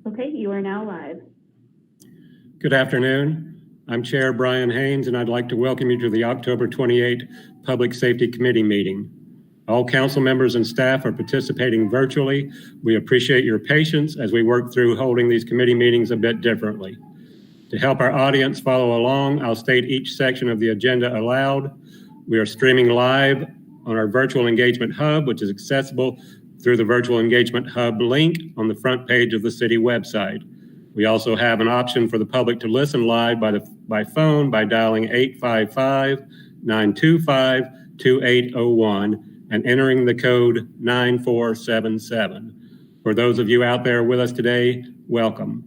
Okay, you are now live. Good afternoon. I'm Chair Brian Haynes, and I'd like to welcome you to the October 28 Public Safety Committee meeting. All council members and staff are participating virtually. We appreciate your patience as we work through holding these committee meetings a bit differently. To help our audience follow along, I'll state each section of the agenda aloud. We are streaming live on our Virtual Engagement Hub, which is accessible through the Virtual Engagement Hub link on the front page of the city website. We also have an option for the public to listen live by phone by dialing 855-925-2801 and entering the code 9477. For those of you out there with us today, welcome.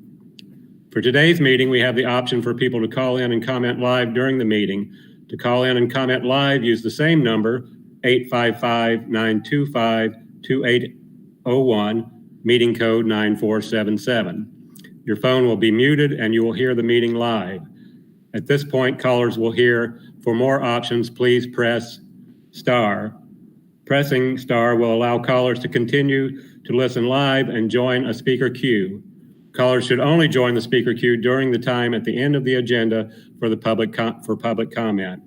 For today's meeting, we have the option for people to call in and comment live during the meeting. To call in and comment live, use the same number, 855-925-2801, meeting code 9477. Your phone will be muted and you will hear the meeting live. At this point, callers will hear, for more options, please press star. Pressing star will allow callers to continue to listen live and join a speaker queue. Callers should only join the speaker queue during the time at the end of the agenda for public comment.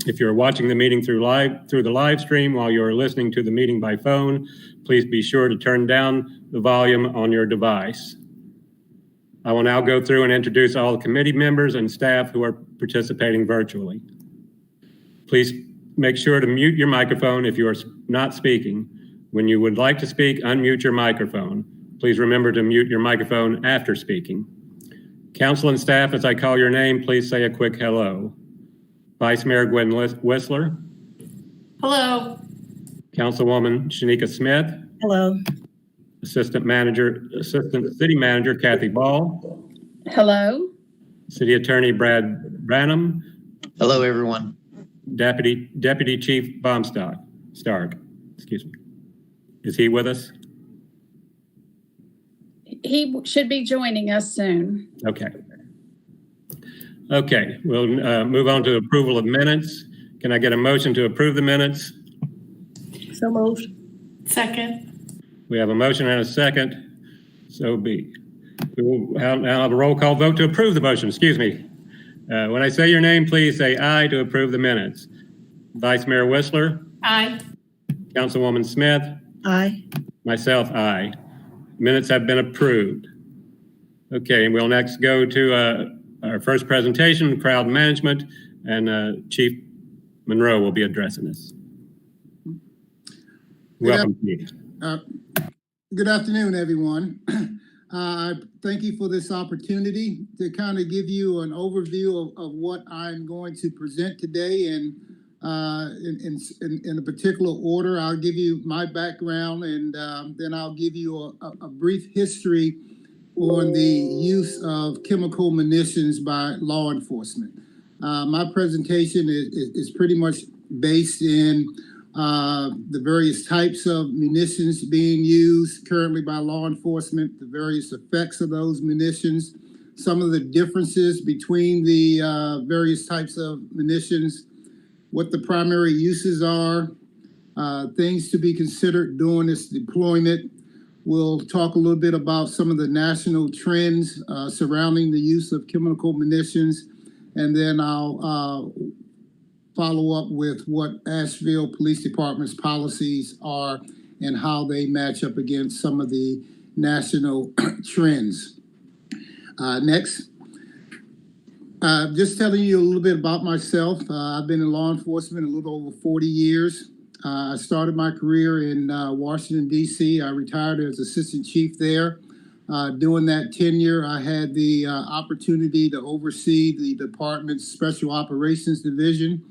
If you're watching the meeting through the live stream while you're listening to the meeting by phone, please be sure to turn down the volume on your device. I will now go through and introduce all the committee members and staff who are participating virtually. Please make sure to mute your microphone if you are not speaking. When you would like to speak, unmute your microphone. Please remember to mute your microphone after speaking. Council and staff, as I call your name, please say a quick hello. Vice Mayor Gwen Whistler. Hello. Councilwoman Shanika Smith. Hello. Assistant City Manager Kathy Ball. Hello. City Attorney Brad Branham. Hello, everyone. Deputy Chief Stark. Excuse me. Is he with us? He should be joining us soon. Okay, we'll move on to approval of minutes. Can I get a motion to approve the minutes? So moved. Second. We have a motion and a second. So be. We will now have a roll call vote to approve the motion. Excuse me. When I say your name, please say aye to approve the minutes. Vice Mayor Whistler. Aye. Councilwoman Smith. Aye. Myself, aye. Minutes have been approved. Okay, and we'll next go to our first presentation, crowd management, and Chief Monroe will be addressing us. Welcome, Chief. Good afternoon, everyone. Thank you for this opportunity to kind of give you an overview of what I'm going to present today, and in a particular order. I'll give you my background, and then I'll give you a brief history on the use of chemical munitions by law enforcement. My presentation is pretty much based in the various types of munitions being used currently by law enforcement, the various effects of those munitions, some of the differences between the various types of munitions, what the primary uses are, things to be considered during this deployment. We'll talk a little bit about some of the national trends surrounding the use of chemical munitions, and then I'll follow up with what Asheville Police Department's policies are and how they match up against some of the national trends. Next. Just telling you a little bit about myself. I've been in law enforcement a little over 40 years. I started my career in Washington, D.C. I retired as assistant chief there. During that tenure, I had the opportunity to oversee the department's Special Operations Division.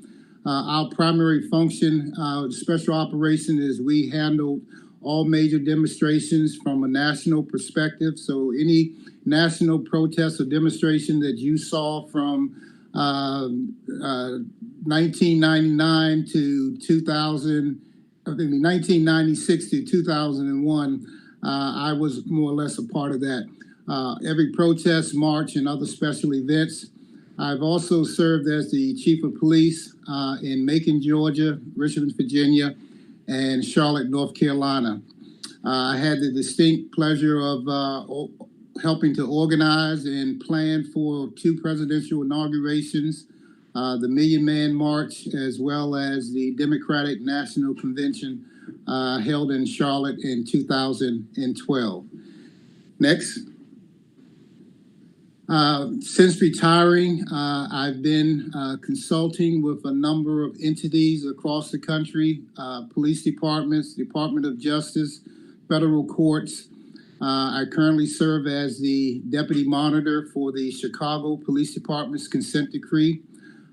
Our primary function, Special Operations, is we handled all major demonstrations from a national perspective. So any national protest or demonstration that you saw from 1999 to 1996 to 2001, I was more or less a part of that. Every protest, march, and other special events. I've also served as the chief of police in Macon, Georgia, Richmond, Virginia, and Charlotte, North Carolina. I had the distinct pleasure of helping to organize and plan for 2 presidential inaugurations, the Million Man March, as well as the Democratic National Convention held in Charlotte in 2012. Next. Since retiring, I've been consulting with a number of entities across the country, police departments, Department of Justice, federal courts. I currently serve as the deputy monitor for the Chicago Police Department's consent decree.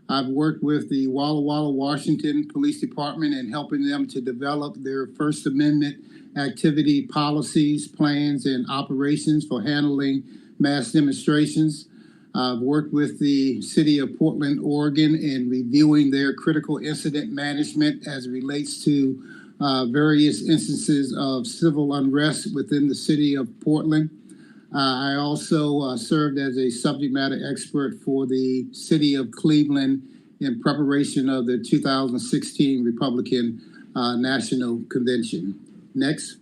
I've worked with the Walla Walla, Washington Police Department in helping them to develop their First Amendment activity policies, plans, and operations for handling mass demonstrations. I've worked with the city of Portland, Oregon, in reviewing their critical incident management as it relates to various instances of civil unrest within the city of Portland. I also served as a subject matter expert for the city of Cleveland in preparation of the 2016 Republican National Convention. Next.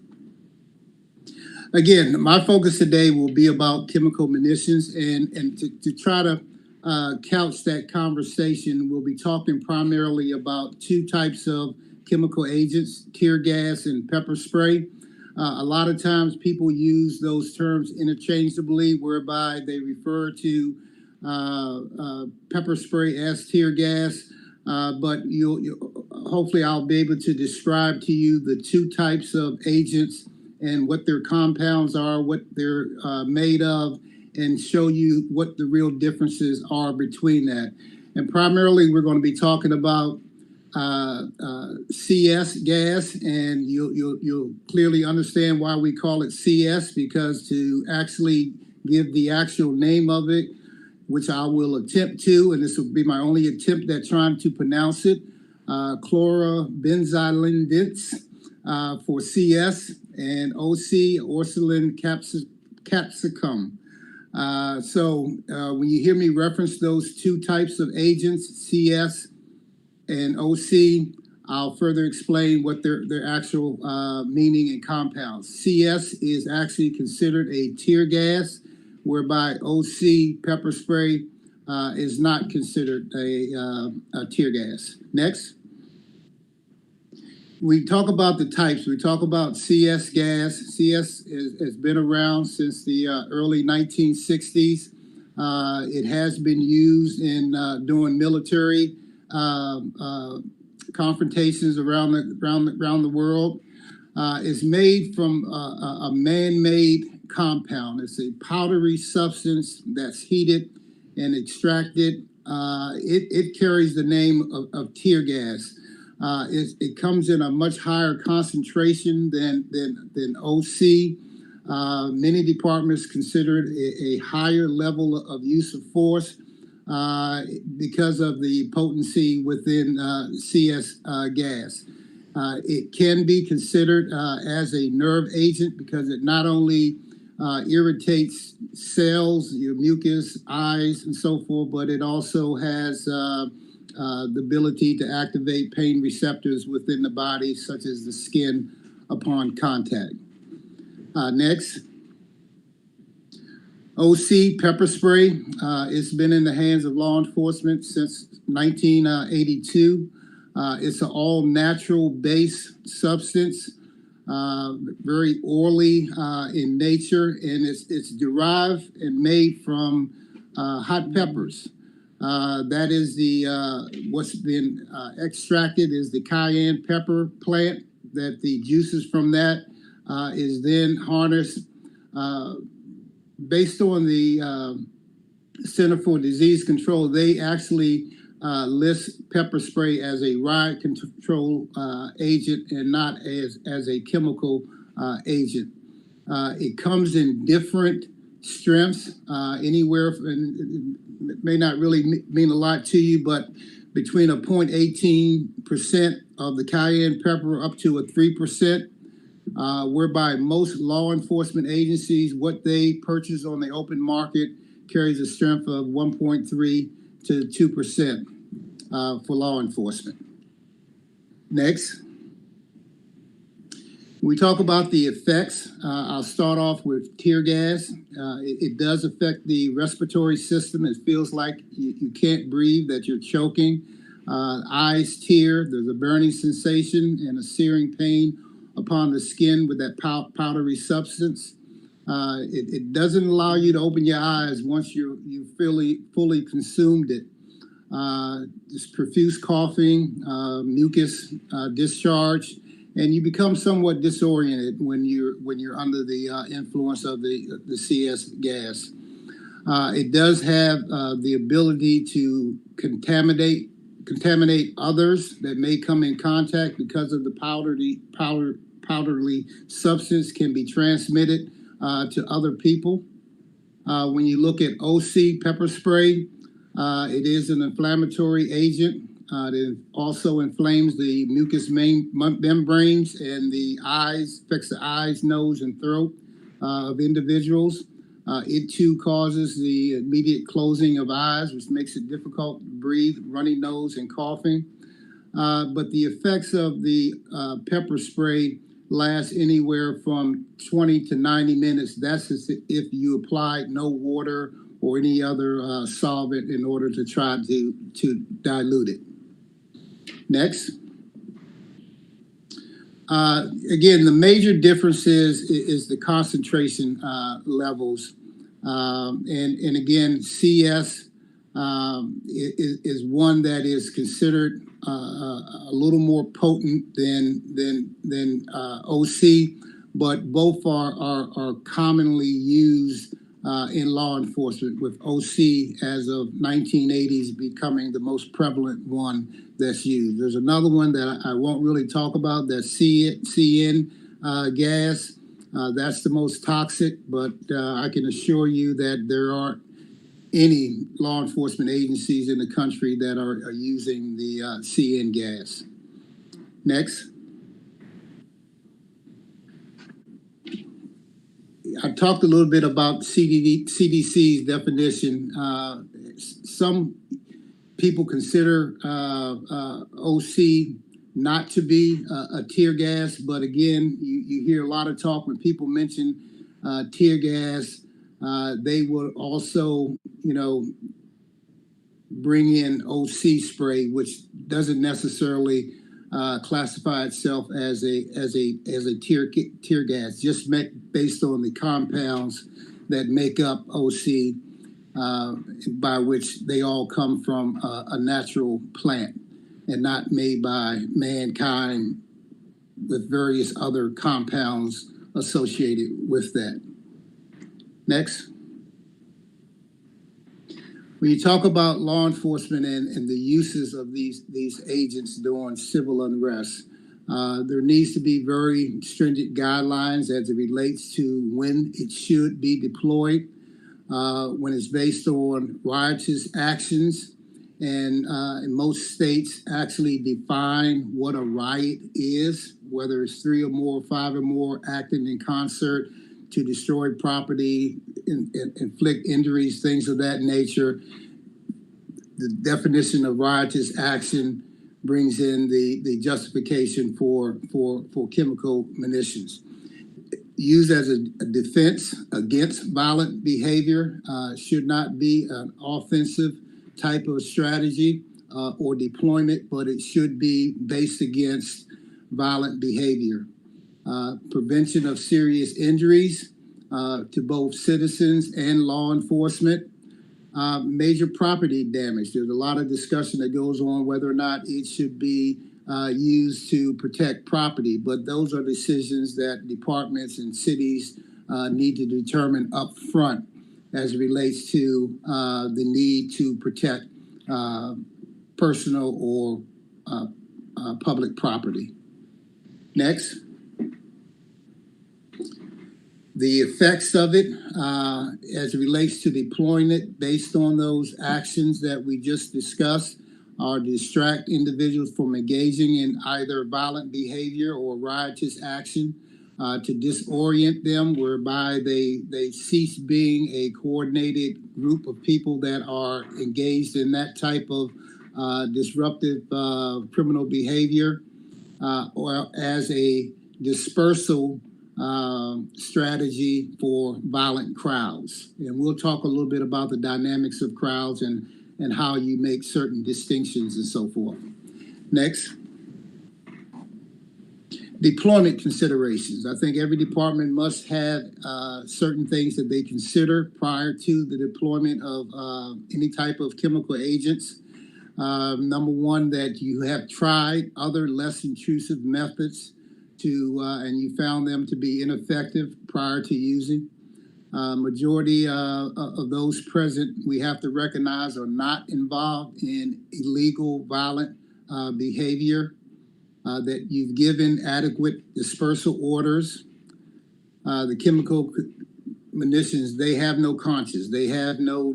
Again, my focus today will be about chemical munitions, and to try to couch that conversation, we'll be talking primarily about 2 types of chemical agents, tear gas and pepper spray. A lot of times people use those terms interchangeably, whereby they refer to pepper spray as tear gas, but hopefully I'll be able to describe to you the 2 types of agents and what their compounds are, what they're made of, and show you what the real differences are between that. And primarily, we're going to be talking about CS gas, and you'll clearly understand why we call it CS, because to actually give the actual name of it, which I will attempt to, and this will be my only attempt at trying to pronounce it, chlorobenzylindents for CS, and OC, Orsolin capsicum. So when you hear me reference those 2 types of agents, CS and OC, I'll further explain what their actual meaning and compounds. CS is actually considered a tear gas, whereby OC, pepper spray, is not considered a tear gas. Next. We talk about the types. We talk about CS gas. CS has been around since the early 1960s. It has been used in doing military confrontations around the world. It's made from a man-made compound. It's a powdery substance that's heated and extracted. It carries the name of tear gas. It comes in a much higher concentration than OC. Many departments consider it a higher level of use of force because of the potency within CS gas. It can be considered as a nerve agent because it not only irritates cells, your mucus, eyes, and so forth, but it also has the ability to activate pain receptors within the body, such as the skin upon contact. Next. OC, pepper spray. It's been in the hands of law enforcement since 1982. It's an all-natural base substance, very oily in nature, and it's derived and made from hot peppers. That is what's been extracted is the cayenne pepper plant. That the juices from that is then harnessed. Based on the Center for Disease Control, they actually list pepper spray as a riot control agent and not as a chemical agent. It comes in different strengths, anywhere from, it may not really mean a lot to you, but between a 0.18% of the cayenne pepper up to a 3%. Whereby most law enforcement agencies, what they purchase on the open market carries a strength of 1.3 to 2% for law enforcement. Next. When we talk about the effects, I'll start off with tear gas. It does affect the respiratory system. It feels like you can't breathe, that you're choking. Eyes tear, there's a burning sensation and a searing pain upon the skin with that powdery substance. It doesn't allow you to open your eyes once you fully consumed it. Just profuse coughing, mucus discharge, and you become somewhat disoriented when you're under the influence of the CS gas. It does have the ability to contaminate others that may come in contact because of the powdery substance can be transmitted to other people. When you look at OC pepper spray, it is an inflammatory agent. It also inflames the mucous membranes and the eyes, affects the eyes, nose, and throat of individuals. It too causes the immediate closing of eyes, which makes it difficult to breathe, runny nose, and coughing. But the effects of the pepper spray last anywhere from 20 to 90 minutes. That's if you applied no water or any other solvent in order to try to dilute it. Next. Again, the major difference is the concentration levels. And again, CS is one that is considered a little more potent than OC, but both are commonly used in law enforcement, with OC as of 1980s becoming the most prevalent one that's used. There's another one that I won't really talk about, that's CN gas. That's the most toxic, but I can assure you that there aren't any law enforcement agencies in the country that are using the CN gas. Next. I talked a little bit about CDC's definition. Some people consider OC not to be a tear gas, but again, you hear a lot of talk when people mention tear gas. They will also, bring in OC spray, which doesn't necessarily classify itself as a tear gas, just based on the compounds that make up OC, by which they all come from a natural plant and not made by mankind with various other compounds associated with that. Next. When you talk about law enforcement and the uses of these agents during civil unrest, there needs to be very stringent guidelines as it relates to when it should be deployed, when it's based on riotous actions. And in most states actually define what a riot is, whether it's 3 or more, 5 or more acting in concert to destroy property, inflict injuries, things of that nature. The definition of riotous action brings in the justification for chemical munitions. Used as a defense against violent behavior, should not be an offensive type of strategy or deployment, but it should be based against violent behavior. Prevention of serious injuries to both citizens and law enforcement. Major property damage. There's a lot of discussion that goes on whether or not it should be used to protect property, but those are decisions that departments and cities need to determine up front as it relates to the need to protect personal or public property. Next. The effects of it as it relates to deploying it based on those actions that we just discussed are to distract individuals from engaging in either violent behavior or riotous action, to disorient them whereby they cease being a coordinated group of people that are engaged in that type of disruptive criminal behavior, or as a dispersal strategy for violent crowds. And we'll talk a little bit about the dynamics of crowds and how you make certain distinctions and so forth. Next. Deployment considerations. I think every department must have certain things that they consider prior to the deployment of any type of chemical agents. Number one, that you have tried other less intrusive methods and you found them to be ineffective prior to using. Majority of those present, we have to recognize, are not involved in illegal, violent behavior. That you've given adequate dispersal orders. The chemical munitions, they have no conscience. They have no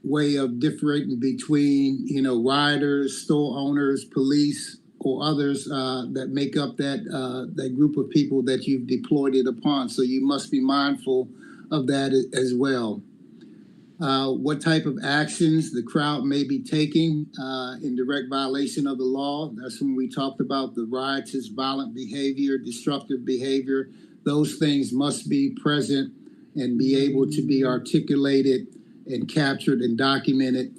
way of differentiating between, rioters, store owners, police, or others that make up that group of people that you've deployed it upon. So you must be mindful of that as well. What type of actions the crowd may be taking in direct violation of the law. That's when we talked about the riotous, violent behavior, destructive behavior. Those things must be present and be able to be articulated and captured and documented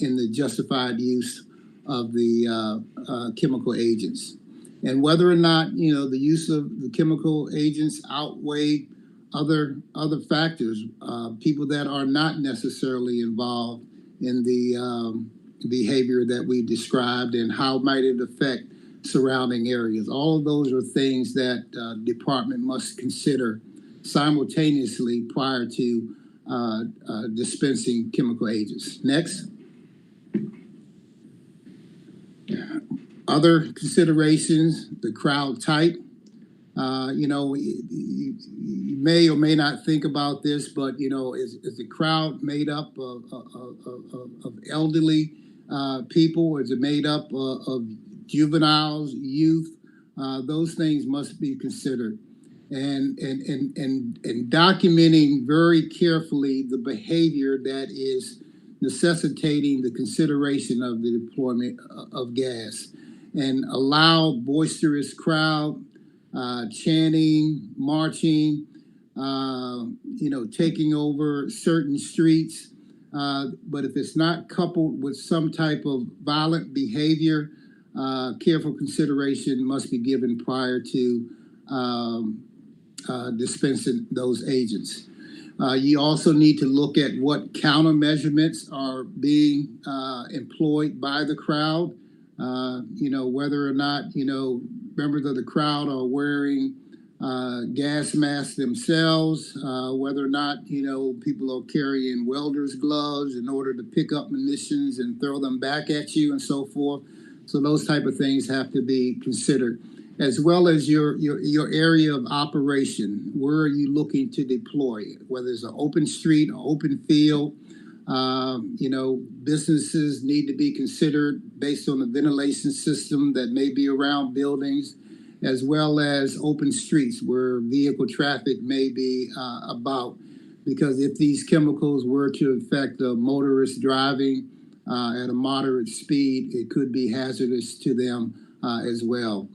in the justified use of the chemical agents. And whether or not, the use of the chemical agents outweigh other factors, people that are not necessarily involved in the behavior that we described, and how might it affect surrounding areas. All of those are things that department must consider simultaneously prior to dispensing chemical agents. Next. Other considerations, the crowd type. You may or may not think about this, but is the crowd made up of elderly people? Is it made up of juveniles, youth? Those things must be considered, and documenting very carefully the behavior that is necessitating the consideration of the deployment of gas, and allow boisterous crowd. Chanting, marching, taking over certain streets. But if it's not coupled with some type of violent behavior, careful consideration must be given prior to dispensing those agents. You also need to look at what countermeasurements are being employed by the crowd. Whether or not, members of the crowd are wearing gas masks themselves, whether or not, people are carrying welder's gloves in order to pick up munitions and throw them back at you and so forth. So those type of things have to be considered, as well as your area of operation. Where are you looking to deploy it? Whether it's an open street, an open field. Businesses need to be considered based on the ventilation system that may be around buildings, as well as open streets where vehicle traffic may be about. Because if these chemicals were to affect a motorist driving at a moderate speed, it could be hazardous to them as well.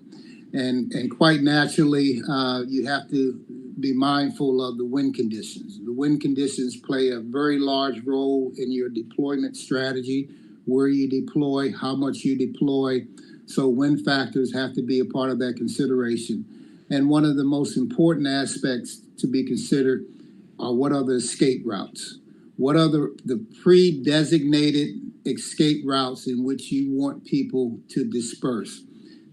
And quite naturally, you have to be mindful of the wind conditions. The wind conditions play a very large role in your deployment strategy, where you deploy, how much you deploy. So wind factors have to be a part of that consideration. And one of the most important aspects to be considered are what are the escape routes? What are the pre-designated escape routes in which you want people to disperse?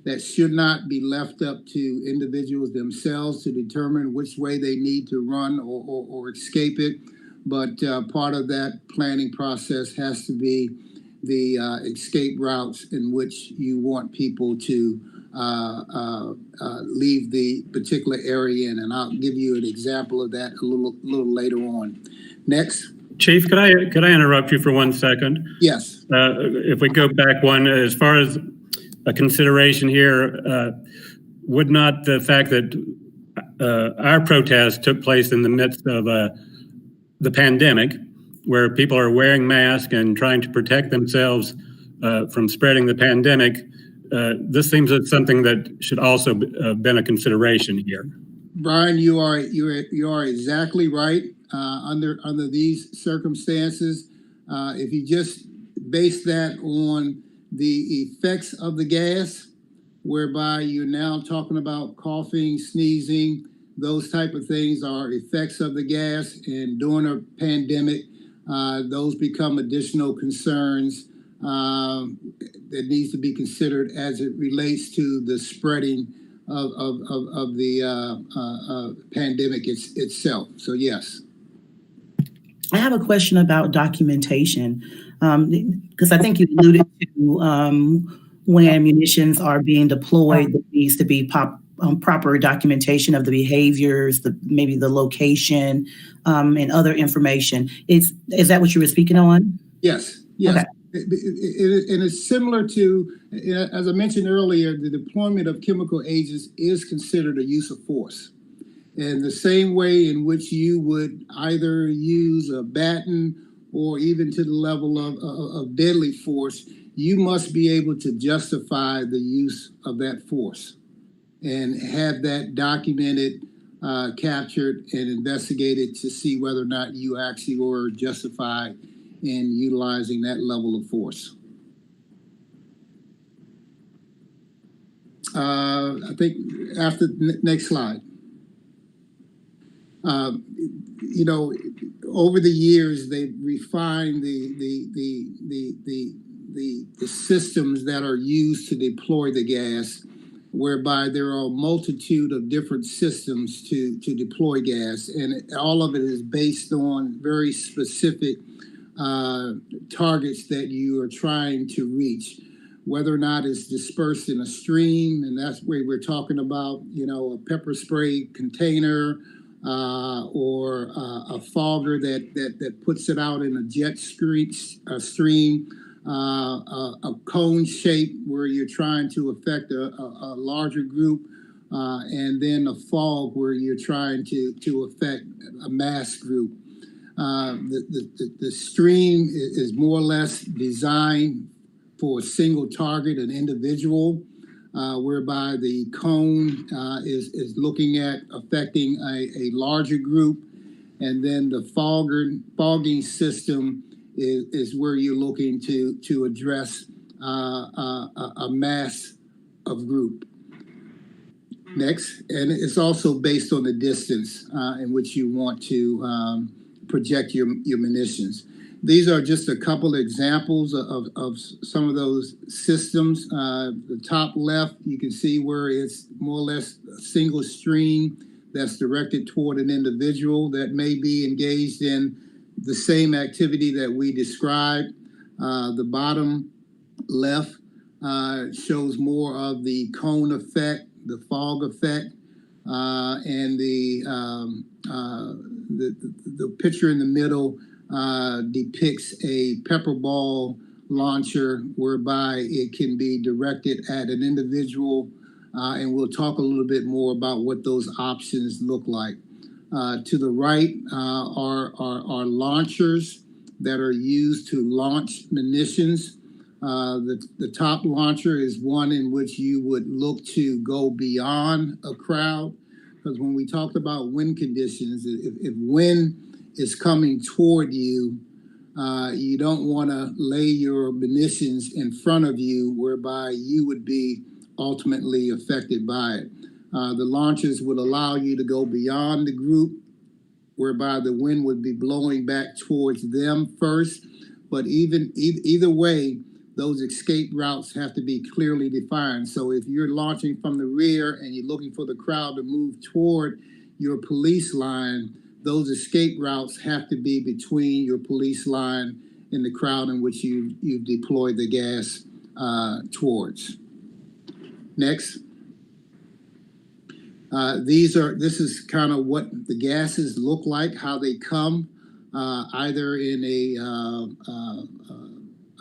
That should not be left up to individuals themselves to determine which way they need to run or escape it. But part of that planning process has to be the escape routes in which you want people to leave the particular area in. And I'll give you an example of that a little later on. Next. Chief, could I interrupt you for 1 second? Yes. If we go back one, as far as a consideration here, would not the fact that our protest took place in the midst of the pandemic, where people are wearing masks and trying to protect themselves from spreading the pandemic, this seems like something that should also been a consideration here. Brian, you are exactly right. Under these circumstances, if you just base that on the effects of the gas, whereby you're now talking about coughing, sneezing, those type of things are effects of the gas, and during a pandemic, those become additional concerns that needs to be considered as it relates to the spreading of the pandemic itself. So yes. I have a question about documentation, because I think you alluded to when munitions are being deployed, there needs to be proper documentation of the behaviors, maybe the location, and other information. Is that what you were speaking on? Yes. Yes. Okay. And it's similar to, as I mentioned earlier, the deployment of chemical agents is considered a use of force. And the same way in which you would either use a baton or even to the level of deadly force, you must be able to justify the use of that force and have that documented, captured, and investigated to see whether or not you actually were justified in utilizing that level of force. I think after next slide. You know, over the years, they've refined the systems that are used to deploy the gas, whereby there are a multitude of different systems to deploy gas, and all of it is based on very specific targets that you are trying to reach, whether or not it's dispersed in a stream, and that's where we're talking about, you know, a pepper spray container, or a fogger that puts it out in a jet stream, a cone shape where you're trying to affect a larger group, and then a fog where you're trying to affect a mass group. The stream is more or less designed for a single target, an individual, whereby the cone is looking at affecting a larger group, and then the fogging system is where you're looking to address a mass of group. Next, and it's also based on the distance in which you want to project your munitions. These are just a couple of examples of some of those systems. The top left, you can see where it's more or less a single stream that's directed toward an individual that may be engaged in the same activity that we described. The bottom left shows more of the cone effect, the fog effect, and the picture in the middle depicts a pepper ball launcher whereby it can be directed at an individual, and we'll talk a little bit more about what those options look like. To the right are launchers that are used to launch munitions. The top launcher is one in which you would look to go beyond a crowd, because when we talked about wind conditions, if wind is coming toward you, you don't want to lay your munitions in front of you, whereby you would be ultimately affected by it. The launchers would allow you to go beyond the group, whereby the wind would be blowing back towards them first. But either way, those escape routes have to be clearly defined. So if you're launching from the rear and you're looking for the crowd to move toward your police line, those escape routes have to be between your police line and the crowd in which you've deployed the gas towards. Next. This is kind of what the gases look like, how they come, either in a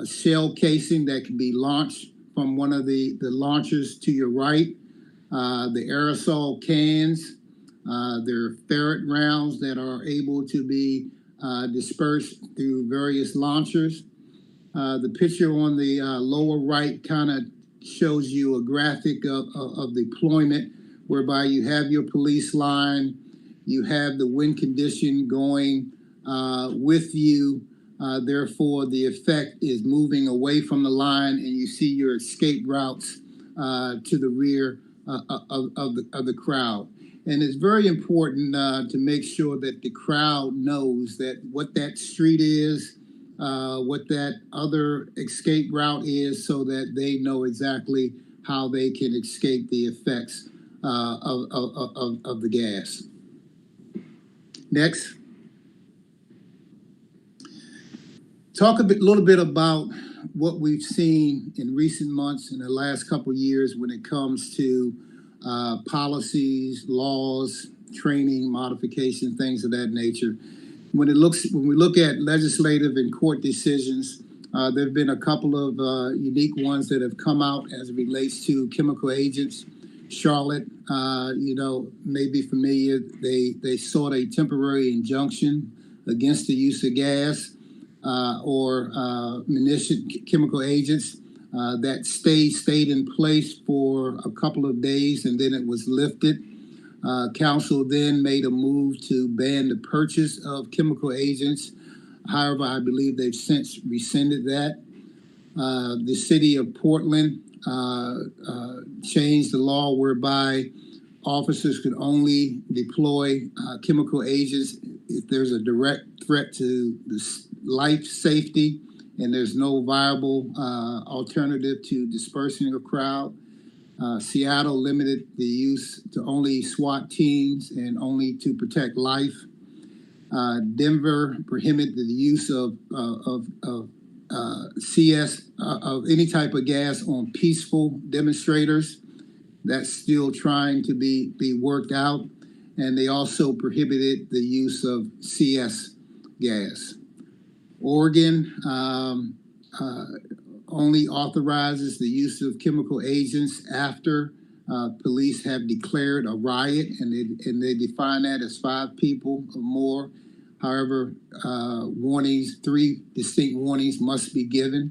shell casing that can be launched from one of the launchers to your right, the aerosol cans. There are ferret rounds that are able to be dispersed through various launchers. The picture on the lower right kind of shows you a graphic of deployment whereby you have your police line, you have the wind condition going with you. Therefore, the effect is moving away from the line, and you see your escape routes to the rear of the crowd. And it's very important to make sure that the crowd knows that what that street is, what that other escape route is, so that they know exactly how they can escape the effects of the gas. Next. Talk a little bit about what we've seen in recent months in the last couple of years when it comes to policies, laws, training, modification, things of that nature. When we look at legislative and court decisions, there have been a couple of unique ones that have come out as it relates to chemical agents. Charlotte, may be familiar. They sought a temporary injunction against the use of gas or chemical agents. That stayed in place for a couple of days, and then it was lifted. Council then made a move to ban the purchase of chemical agents. However, I believe they've since rescinded that. The city of Portland changed the law whereby officers could only deploy chemical agents if there's a direct threat to the life safety and there's no viable alternative to dispersing a crowd. Seattle limited the use to only SWAT teams and only to protect life. Denver prohibited the use of CS of any type of gas on peaceful demonstrators. That's still trying to be worked out. And they also prohibited the use of CS gas. Oregon only authorizes the use of chemical agents after police have declared a riot, and they define that as 5 people or more. However, warnings, 3 distinct warnings must be given.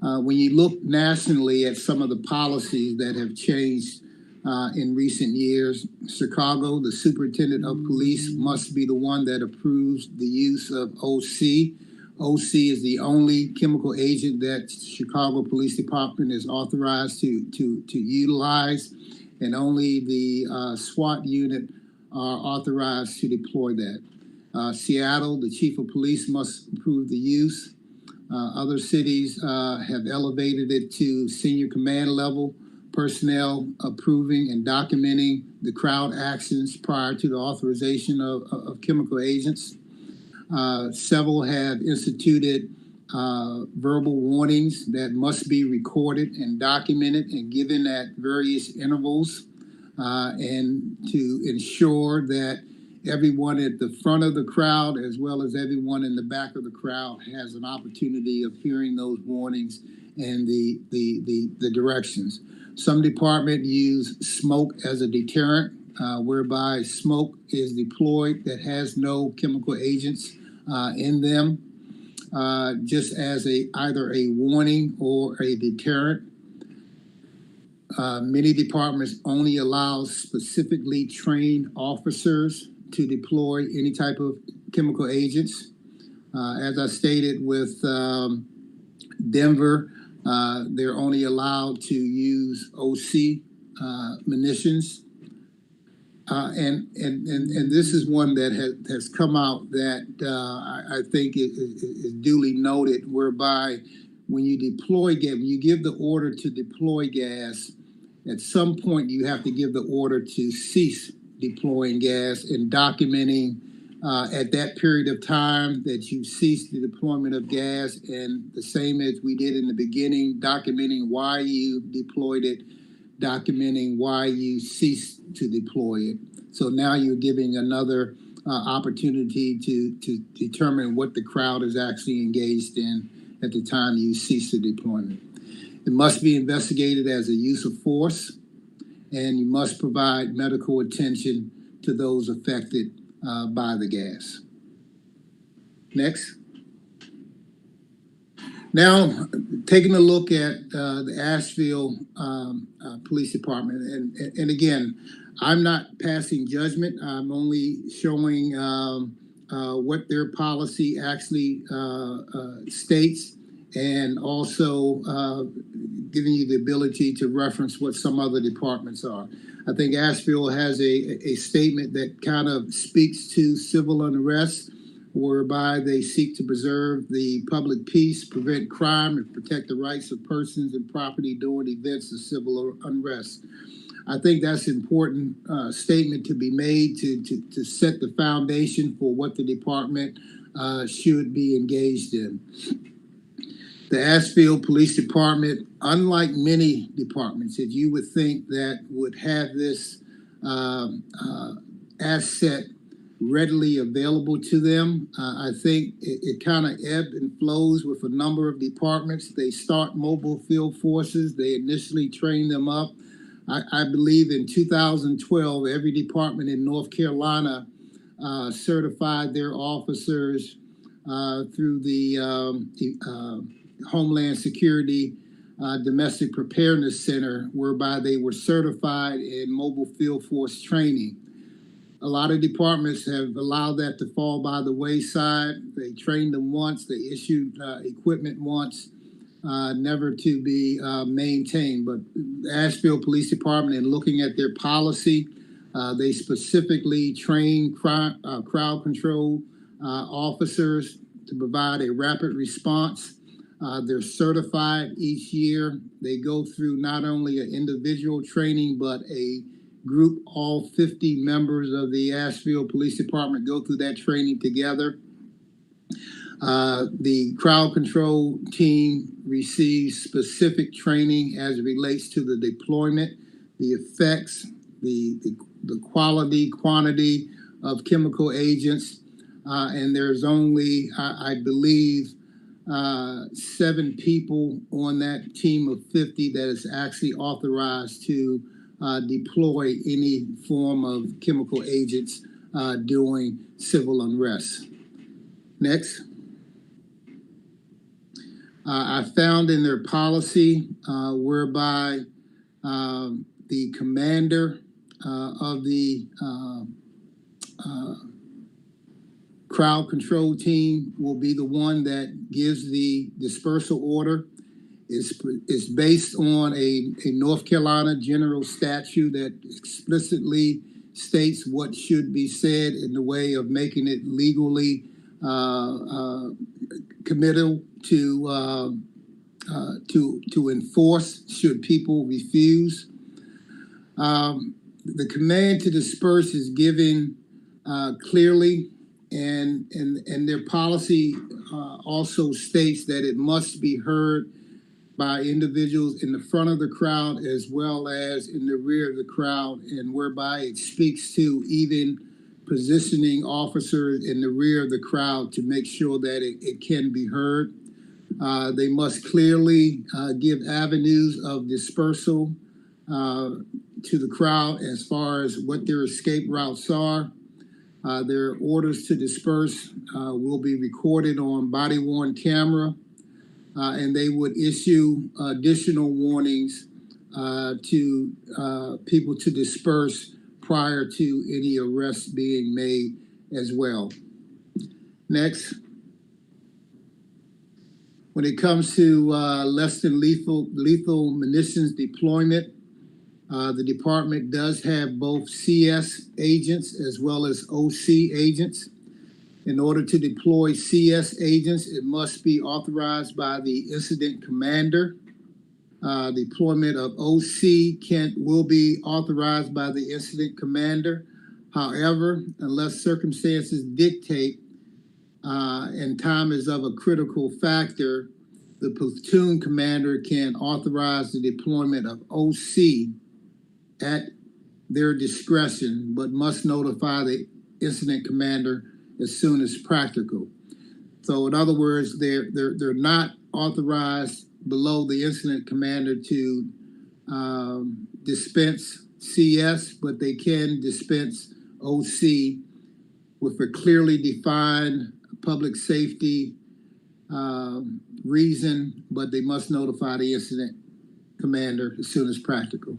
When you look nationally at some of the policies that have changed in recent years, Chicago, the superintendent of police must be the one that approves the use of OC. OC is the only chemical agent that Chicago Police Department is authorized to utilize, and only the SWAT unit are authorized to deploy that. Seattle, the chief of police must approve the use. Other cities have elevated it to senior command level personnel approving and documenting the crowd actions prior to the authorization of chemical agents. Several have instituted verbal warnings that must be recorded and documented and given at various intervals, and to ensure that everyone at the front of the crowd as well as everyone in the back of the crowd has an opportunity of hearing those warnings and the directions. Some departments use smoke as a deterrent, whereby smoke is deployed that has no chemical agents in them, just as either a warning or a deterrent. Many departments only allow specifically trained officers to deploy any type of chemical agents. As I stated with Denver, they're only allowed to use OC munitions. And this is one that has come out that I think is duly noted, whereby when you deploy gas, when you give the order to deploy gas, at some point you have to give the order to cease deploying gas and documenting at that period of time that you ceased the deployment of gas, and the same as we did in the beginning, documenting why you deployed it, documenting why you ceased to deploy it. So now you're giving another opportunity to determine what the crowd is actually engaged in at the time you cease the deployment. It must be investigated as a use of force, and you must provide medical attention to those affected by the gas. Next. Now, taking a look at the Asheville Police Department, and again, I'm not passing judgment. I'm only showing what their policy actually states, and also giving you the ability to reference what some other departments are. I think Asheville has a statement that kind of speaks to civil unrest, whereby they seek to preserve the public peace, prevent crime, and protect the rights of persons and property during events of civil unrest. I think that's an important statement to be made to set the foundation for what the department should be engaged in. The Asheville Police Department, unlike many departments that you would think that would have this asset readily available to them, I think it kind of ebbs and flows with a number of departments. They start mobile field forces. They initially train them up. I believe in 2012, every department in North Carolina certified their officers through the Homeland Security Domestic Preparedness Center, whereby they were certified in mobile field force training. A lot of departments have allowed that to fall by the wayside. They trained them once, they issued equipment once, never to be maintained. But the Asheville Police Department, in looking at their policy, they specifically train crowd control officers to provide a rapid response. They're certified each year. They go through not only an individual training, but a group. All 50 members of the Asheville Police Department go through that training together. The crowd control team receives specific training as it relates to the deployment, the effects, the quality, quantity of chemical agents, and there's only, I believe, 7 people on that team of 50 that is actually authorized to deploy any form of chemical agents during civil unrest. Next. I found in their policy whereby the commander of the crowd control team will be the one that gives the dispersal order. It's based on a North Carolina general statute that explicitly states what should be said in the way of making it legally committal to enforce should people refuse. The command to disperse is given clearly, and their policy also states that it must be heard by individuals in the front of the crowd as well as in the rear of the crowd, and whereby it speaks to even positioning officers in the rear of the crowd to make sure that it can be heard. They must clearly give avenues of dispersal to the crowd as far as what their escape routes are. Their orders to disperse will be recorded on body-worn camera, and they would issue additional warnings to people to disperse prior to any arrests being made as well. Next. When it comes to less than lethal munitions deployment, the department does have both CS agents as well as OC agents. In order to deploy CS agents, it must be authorized by the incident commander. Deployment of OC will be authorized by the incident commander. However, unless circumstances dictate and time is of a critical factor, the platoon commander can authorize the deployment of OC at their discretion, but must notify the incident commander as soon as practical. So in other words, they're not authorized below the incident commander to dispense CS, but they can dispense OC with a clearly defined public safety reason, but they must notify the incident commander as soon as practical.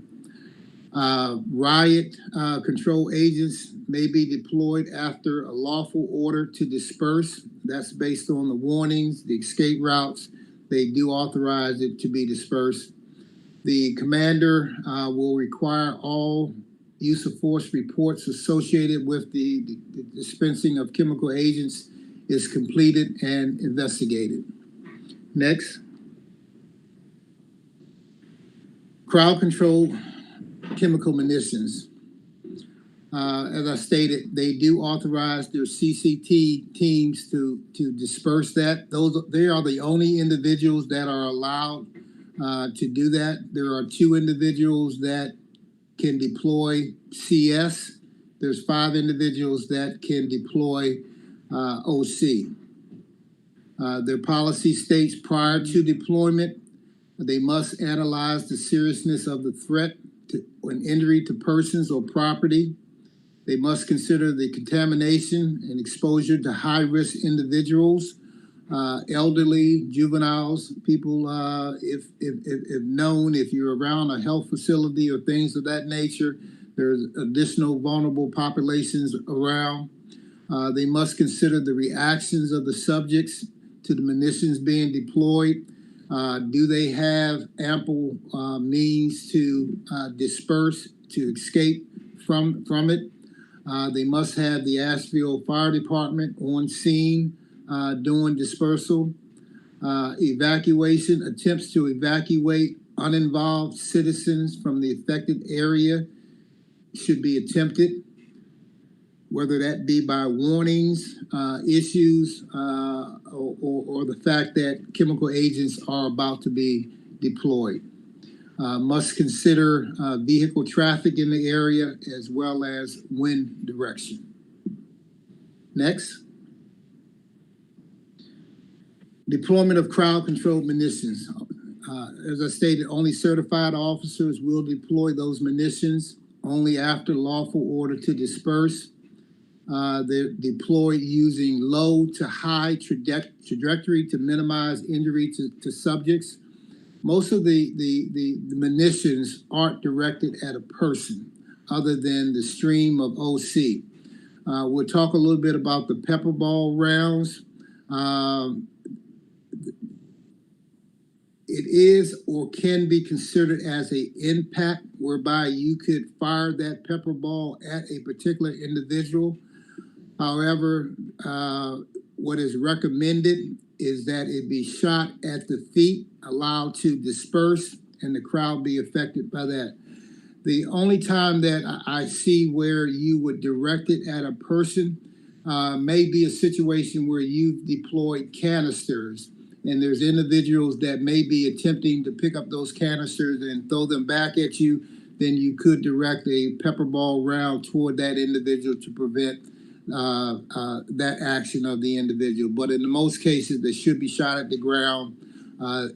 Riot control agents may be deployed after a lawful order to disperse. That's based on the warnings, the escape routes. They do authorize it to be dispersed. The commander will require all use of force reports associated with the dispensing of chemical agents is completed and investigated. Next. Crowd control chemical munitions. As I stated, they do authorize their CCT teams to disperse that. They are the only individuals that are allowed to do that. There are 2 individuals that can deploy CS. There's 5 individuals that can deploy OC. Their policy states prior to deployment, they must analyze the seriousness of the threat to an injury to persons or property. They must consider the contamination and exposure to high-risk individuals, elderly, juveniles, people, if known, if you're around a health facility or things of that nature, there's additional vulnerable populations around. They must consider the reactions of the subjects to the munitions being deployed. Do they have ample means to disperse, to escape from it? They must have the Asheville Fire Department on scene doing dispersal. Evacuation, attempts to evacuate uninvolved citizens from the affected area should be attempted, whether that be by warnings, issues, or the fact that chemical agents are about to be deployed. Must consider vehicle traffic in the area as well as wind direction. Next. Deployment of crowd-controlled munitions. As I stated, only certified officers will deploy those munitions only after lawful order to disperse. They're deployed using low to high trajectory to minimize injury to subjects. Most of the munitions aren't directed at a person other than the stream of OC. We'll talk a little bit about the pepper ball rounds. It is or can be considered as an impact whereby you could fire that pepper ball at a particular individual. However, what is recommended is that it be shot at the feet, allowed to disperse, and the crowd be affected by that. The only time that I see where you would direct it at a person may be a situation where you've deployed canisters, and there's individuals that may be attempting to pick up those canisters and throw them back at you. Then you could direct a pepper ball round toward that individual to prevent that action of the individual. But in the most cases, they should be shot at the ground.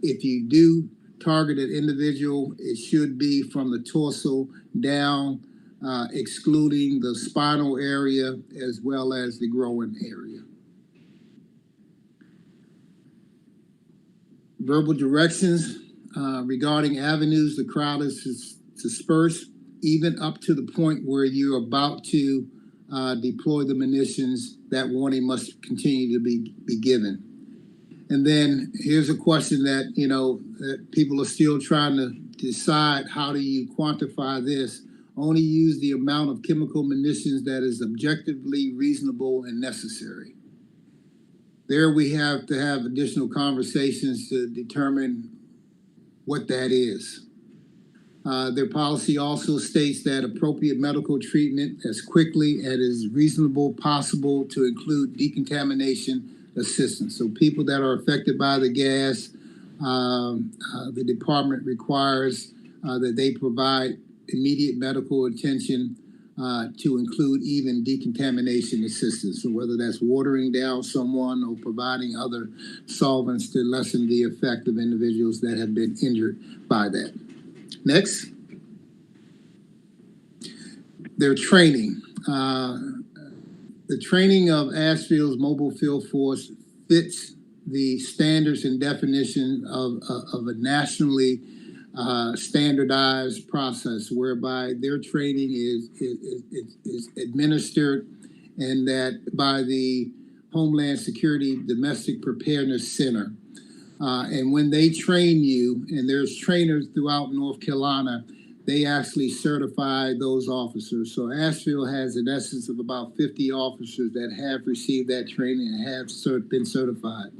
If you do target an individual, it should be from the torso down, excluding the spinal area as well as the groin area. Verbal directions regarding avenues the crowd is dispersed, even up to the point where you're about to deploy the munitions. That warning must continue to be given. And then here's a question that, that people are still trying to decide: how do you quantify this? Only use the amount of chemical munitions that is objectively reasonable and necessary. There we have to have additional conversations to determine what that is. Their policy also states that appropriate medical treatment as quickly as is reasonable possible to include decontamination assistance. So people that are affected by the gas, the department requires that they provide immediate medical attention to include even decontamination assistance. So whether that's watering down someone or providing other solvents to lessen the effect of individuals that have been injured by that. Next, their training. The training of Asheville's Mobile Field Force fits the standards and definition of a nationally standardized process whereby their training is administered, and that by the Homeland Security Domestic Preparedness Center. And when they train you, and there's trainers throughout North Carolina, they actually certify those officers. So Asheville has in essence of about 50 officers that have received that training and have been certified.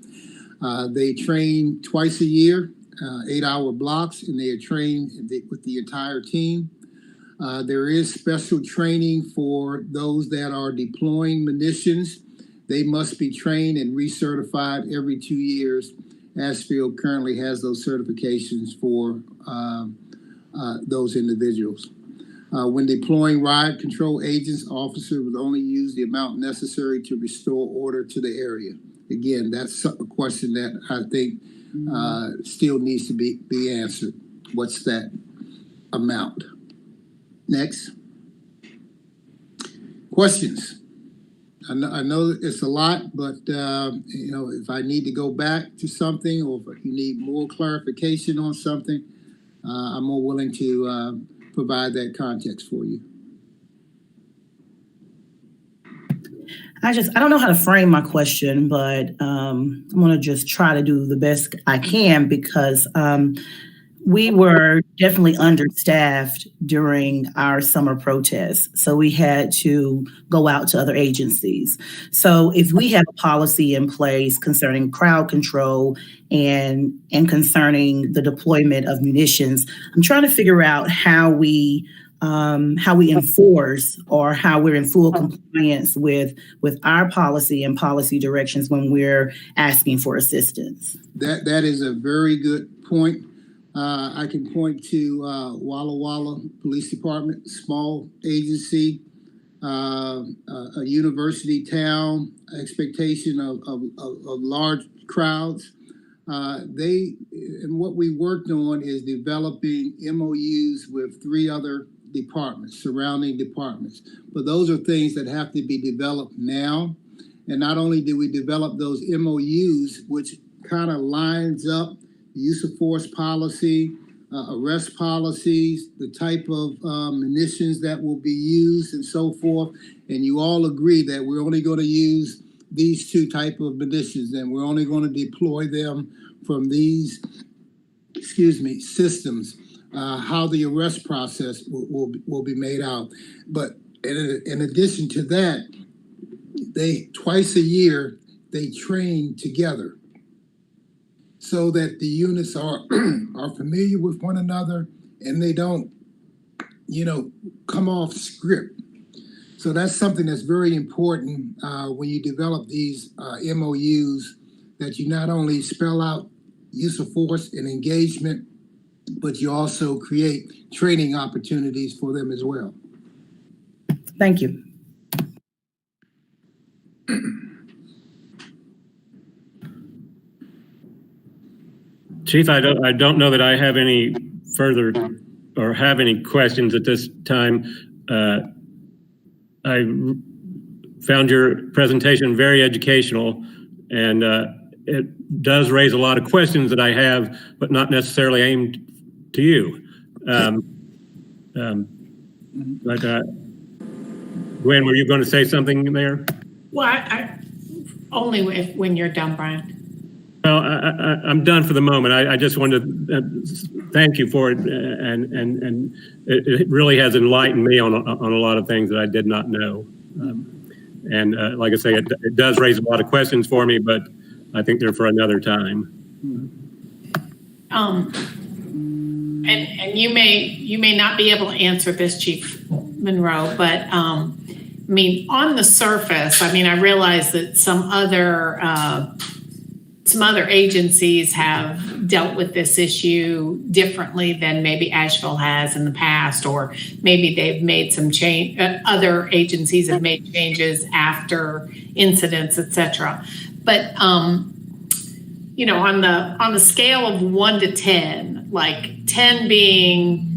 They train twice a year, 8-hour blocks, and they are trained with the entire team. There is special training for those that are deploying munitions. They must be trained and recertified every 2 years. Asheville currently has those certifications for those individuals. When deploying riot control agents, officers would only use the amount necessary to restore order to the area. Again, that's a question that I think still needs to be answered. What's that amount? Next. Questions? I know it's a lot, but if I need to go back to something, or if you need more clarification on something, I'm more willing to provide that context for you. I don't know how to frame my question, but I'm going to just try to do the best I can, because we were definitely understaffed during our summer protests. So we had to go out to other agencies. So if we have a policy in place concerning crowd control and concerning the deployment of munitions, I'm trying to figure out how we enforce, or how we're in full compliance with our policy and policy directions when we're asking for assistance. That is a very good point. I can point to Walla Walla Police Department, small agency, a university town, expectation of large crowds. And what we worked on is developing MOUs with 3 other departments, surrounding departments. But those are things that have to be developed now. And not only do we develop those MOUs, which kind of lines up use of force policy, arrest policies, the type of munitions that will be used, and so forth. And you all agree that we're only going to use these 2 type of munitions, and we're only going to deploy them from these, systems. How the arrest process will be made out. But in addition to that, they twice a year, they train together, so that the units are familiar with one another, and they don't, come off script. So that's something that's very important when you develop these MOUs, that you not only spell out use of force and engagement, but you also create training opportunities for them as well. Thank you. Chief, I don't know that I have any further or have any questions at this time. I found your presentation very educational, and it does raise a lot of questions that I have, but not necessarily aimed to you. Gwen, were you going to say something there? Well, I only when you're done, Brian. Well, I'm done for the moment. I just wanted to thank you for it, and it really has enlightened me on a lot of things that I did not know. And like I say, it does raise a lot of questions for me, but I think they're for another time. And you may not be able to answer this, Chief Monroe, but I mean, on the surface, I mean, I realize that some other agencies have dealt with this issue differently than maybe Asheville has in the past, or maybe they've made some change. Other agencies have made changes after incidents, etc. But you know, on the scale of 1 to 10, like 10 being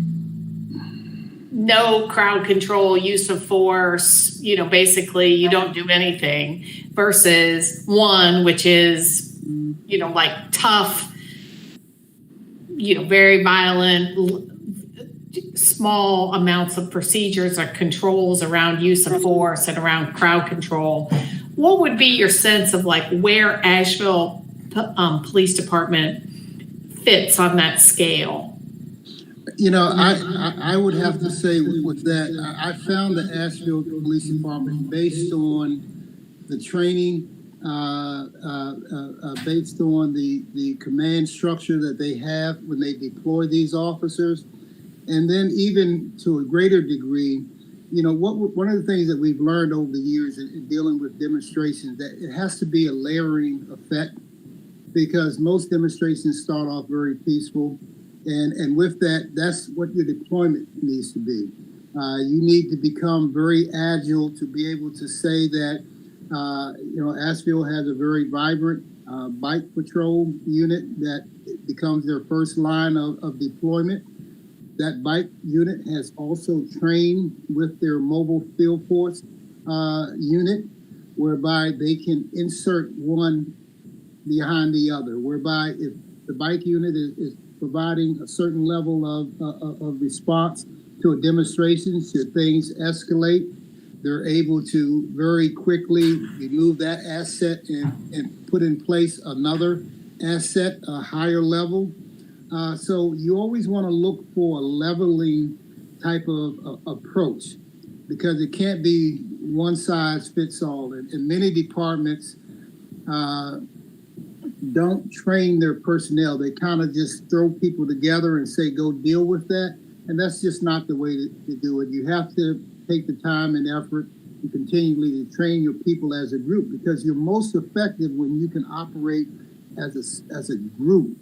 no crowd control, use of force, you know, basically you don't do anything, versus 1, which is like tough, very violent, small amounts of procedures or controls around use of force and around crowd control. What would be your sense of like where Asheville Police Department fits on that scale? I would have to say with that, I found the Asheville Police Department based on the training, based on the command structure that they have when they deploy these officers. And then even to a greater degree, one of the things that we've learned over the years in dealing with demonstrations, that it has to be a layering effect, because most demonstrations start off very peaceful. And with that, that's what your deployment needs to be. You need to become very agile to be able to say that, Asheville has a very vibrant bike patrol unit that becomes their first line of deployment. That bike unit has also trained with their mobile field force unit, whereby they can insert one behind the other, whereby if the bike unit is providing a certain level of response to a demonstration, should things escalate, they're able to very quickly remove that asset and put in place another asset, a higher level. So you always want to look for a leveling type of approach, because it can't be one size fits all. And many departments don't train their personnel. They kind of just throw people together and say, go deal with that. And that's just not the way to do it. You have to take the time and effort to continually to train your people as a group, because you're most effective when you can operate as a group.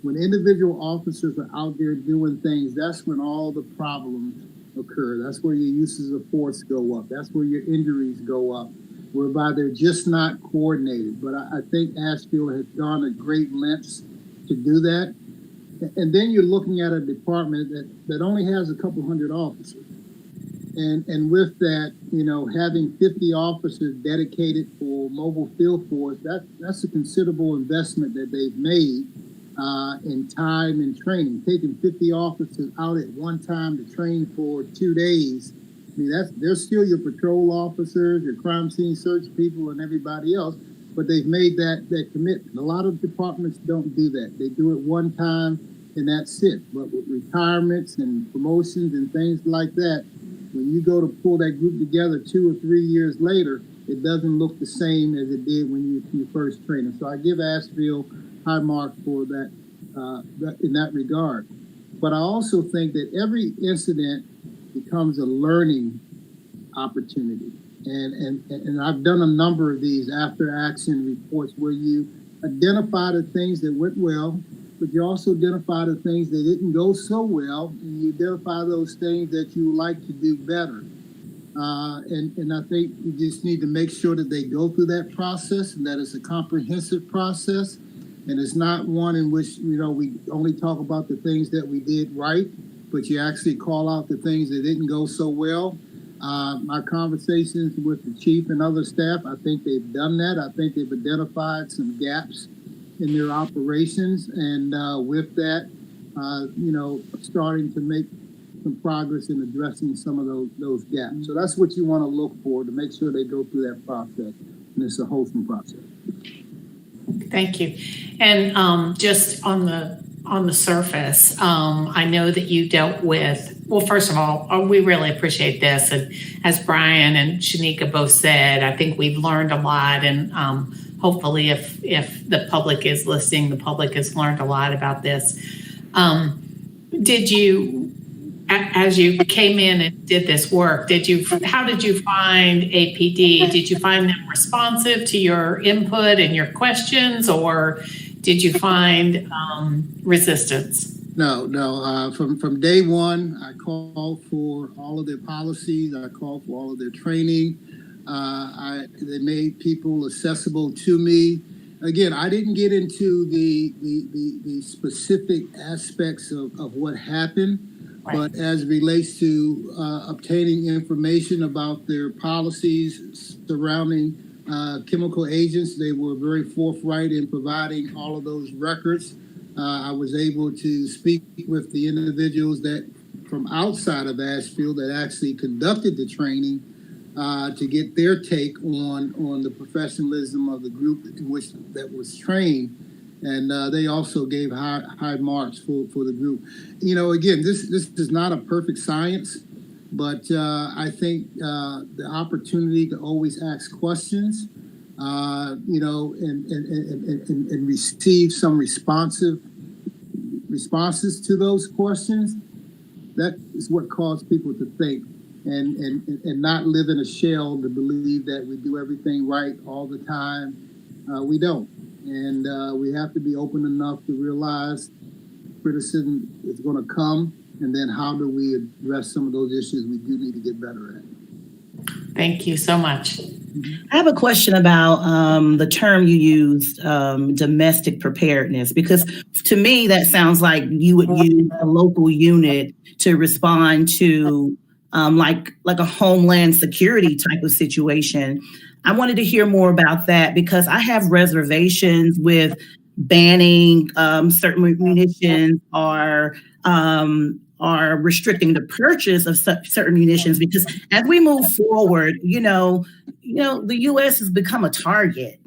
When individual officers are out there doing things, that's when all the problems occur. That's where your uses of force go up. That's where your injuries go up, whereby they're just not coordinated. But I think Asheville has gone to great lengths to do that. And then you're looking at a department that only has a couple hundred officers. And with that, having 50 officers dedicated for mobile field force, that's a considerable investment that they've made in time and training. Taking 50 officers out at one time to train for 2 days, they're still your patrol officers, your crime scene search people, and everybody else, but they've made that commitment. A lot of departments don't do that. They do it one time and that's it. But with retirements and promotions and things like that, when you go to pull that group together 2 or 3 years later, it doesn't look the same as it did when you first trained. So I give Asheville high mark for that in that regard. But I also think that every incident becomes a learning opportunity. And I've done a number of these after action reports where you identify the things that went well, but you also identify the things that didn't go so well, and you identify those things that you would like to do better. And I think you just need to make sure that they go through that process, and that it's a comprehensive process, and it's not one in which we only talk about the things that we did right, but you actually call out the things that didn't go so well. My conversations with the chief and other staff, I think they've done that. I think they've identified some gaps in their operations, and with that, starting to make some progress in addressing some of those gaps. So that's what you want to look for, to make sure they go through that process, and it's a wholesome process. Thank you. And just on the surface, I know that you dealt with, well, first of all, we really appreciate this. And as Brian and Shanika both said, I think we've learned a lot. And hopefully if the public is listening, the public has learned a lot about this. Did you, as you came in and did this work, how did you find APD? Did you find them responsive to your input and your questions, or did you find resistance? No. From day one, I called for all of their policies. I called for all of their training. They made people accessible to me. Again, I didn't get into the specific aspects of what happened, right. But as it relates to obtaining information about their policies surrounding chemical agents. They were very forthright in providing all of those records. I was able to speak with the individuals that from outside of Asheville that actually conducted the training to get their take on the professionalism of the group in which that was trained. And they also gave high marks for the group. You know, again, this is not a perfect science, but I think the opportunity to always ask questions, you know, and receive some responses to those questions, that is what caused people to think and not live in a shell to believe that we do everything right all the time. We don't. And we have to be open enough to realize criticism is going to come, and then how do we address some of those issues we do need to get better at. Thank you so much. I have a question about the term you used, domestic preparedness, because to me that sounds like you would use a local unit to respond to like a homeland security type of situation. I wanted to hear more about that because I have reservations with banning certain munitions or restricting the purchase of certain munitions, because as we move forward, you know, the U.S. has become a target,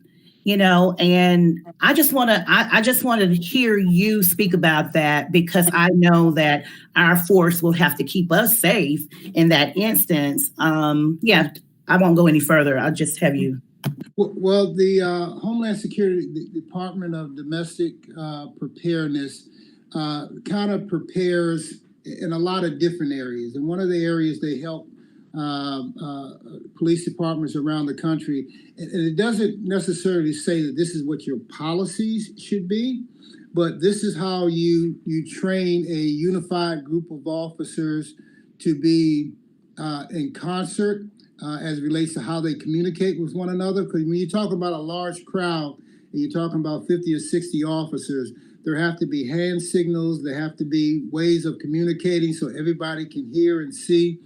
you know, and I just want to hear you speak about that, because I know that our force will have to keep us safe in that instance. Yeah, I won't go any further. I'll just have you. Well, the Homeland Security, the Department of Domestic Preparedness kind of prepares in a lot of different areas. And one of the areas they help police departments around the country, and it doesn't necessarily say that this is what your policies should be, but this is how you train a unified group of officers to be in concert as it relates to how they communicate with one another. Because when you talk about a large crowd and you're talking about 50 or 60 officers, there have to be hand signals. There have to be ways of communicating so everybody can hear and see.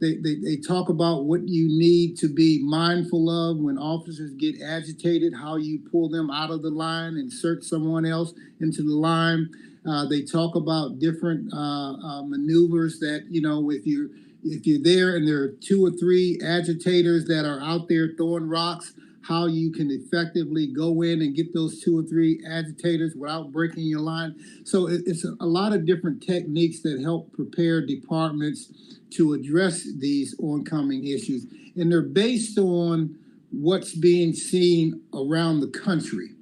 They talk about what you need to be mindful of when officers get agitated, how you pull them out of the line, insert someone else into the line. They talk about different maneuvers that, you know, if you're there and there are 2 or 3 agitators that are out there throwing rocks, how you can effectively go in and get those 2 or 3 agitators without breaking your line. So it's a lot of different techniques that help prepare departments to address these oncoming issues. And they're based on what's being seen around the country,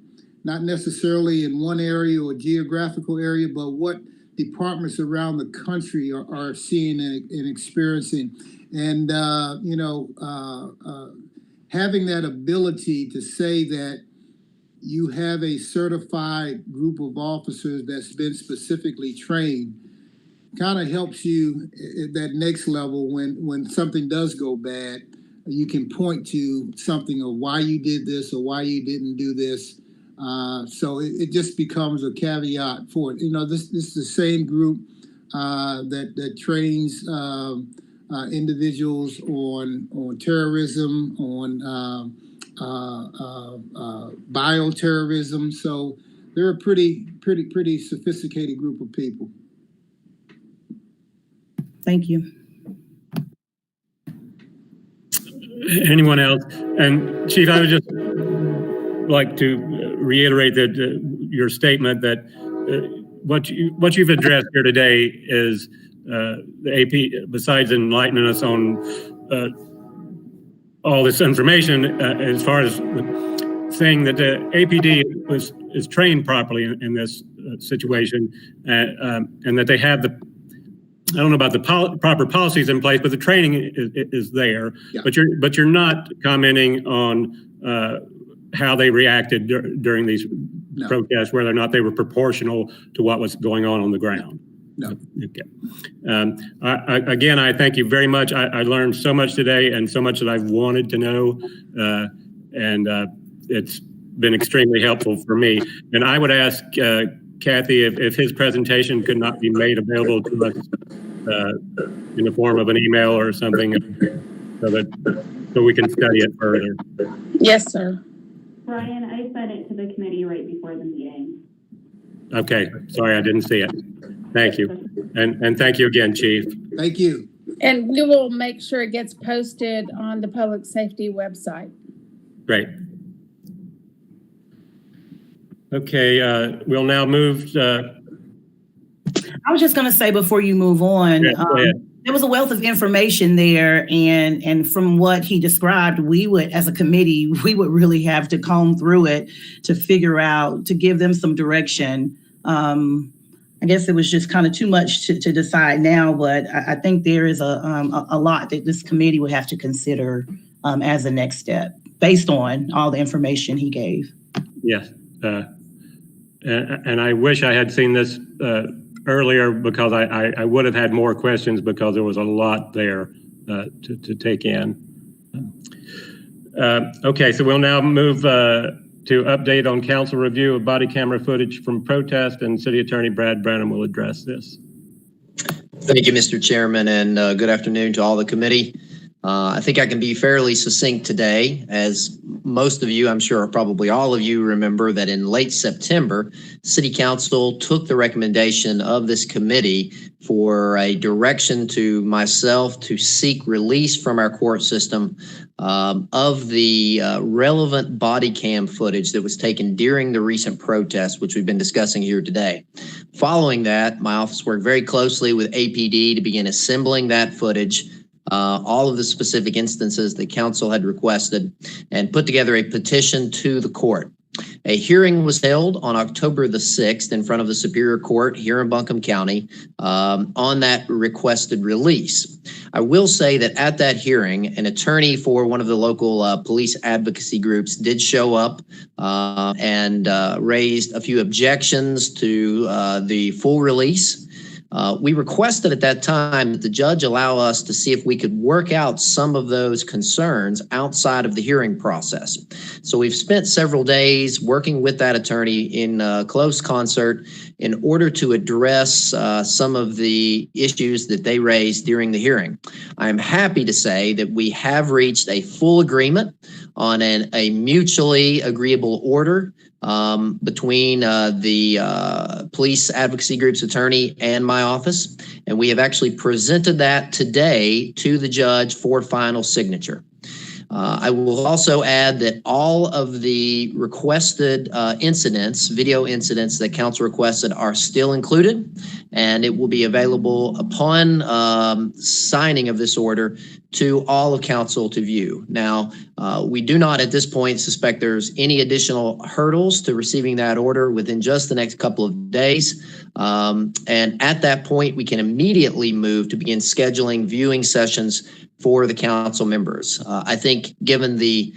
not necessarily in one area or geographical area, but what departments around the country are seeing and experiencing. And, you know, having that ability to say that you have a certified group of officers that's been specifically trained kind of helps you at that next level when something does go bad. You can point to something of why you did this or why you didn't do this. So it just becomes a caveat for it. You know, this is the same group that trains individuals on terrorism, on bioterrorism. So they're a pretty sophisticated group of people. Thank you. Anyone else? And Chief, I would just like to reiterate that your statement that what you've addressed here today is the AP, besides enlightening us on all this information, as far as saying that the APD is trained properly in this situation, and that they have I don't know about the proper policies in place, but the training is there. Yeah. But you're not commenting on how they reacted during these protests, whether or not they were proportional to what was going on the ground. No. Okay. Again, I thank you very much. I learned so much today, and so much that I've wanted to know, and it's been extremely helpful for me. And I would ask Kathy if his presentation could not be made available to us in the form of an email or something, so we can study it further. Yes, sir. Brian, I sent it to the committee right before the meeting. Okay, sorry, I didn't see it. Thank you. And thank you again, Chief. Thank you. And we will make sure it gets posted on the public safety website. Great. Okay, we'll now move. I was just going to say before you move on, Yeah, go ahead. there was a wealth of information there, and from what he described, we would, as a committee, we would really have to comb through it to figure out, to give them some direction. I guess it was just kind of too much to decide now, but I think there is a lot that this committee would have to consider as a next step, based on all the information he gave. Yes. And I wish I had seen this earlier, because I would have had more questions, because there was a lot there to take in. Okay, so we'll now move to update on council review of body camera footage from protest, and City Attorney Brad Branham will address this. Thank you, Mr. Chairman, and good afternoon to all the committee. I think I can be fairly succinct today, as most of you, I'm sure probably all of you, remember that in late September, City Council took the recommendation of this committee for a direction to myself to seek release from our court system of the relevant body cam footage that was taken during the recent protest, which we've been discussing here today. Following that, my office worked very closely with APD to begin assembling that footage, all of the specific instances that council had requested, and put together a petition to the court. A hearing was held on October the 6th in front of the Superior Court here in Buncombe County on that requested release. I will say that at that hearing, an attorney for one of the local police advocacy groups did show up and raised a few objections to the full release. We requested at that time that the judge allow us to see if we could work out some of those concerns outside of the hearing process. So we've spent several days working with that attorney in close concert in order to address some of the issues that they raised during the hearing. I'm happy to say that we have reached a full agreement on a mutually agreeable order between the police advocacy group's attorney and my office. And we have actually presented that today to the judge for final signature. I will also add that all of the requested incidents, video incidents that council requested, are still included, and it will be available upon signing of this order to all of council to view. Now, we do not at this point suspect there's any additional hurdles to receiving that order within just the next couple of days. And at that point, we can immediately move to begin scheduling viewing sessions for the council members. I think given the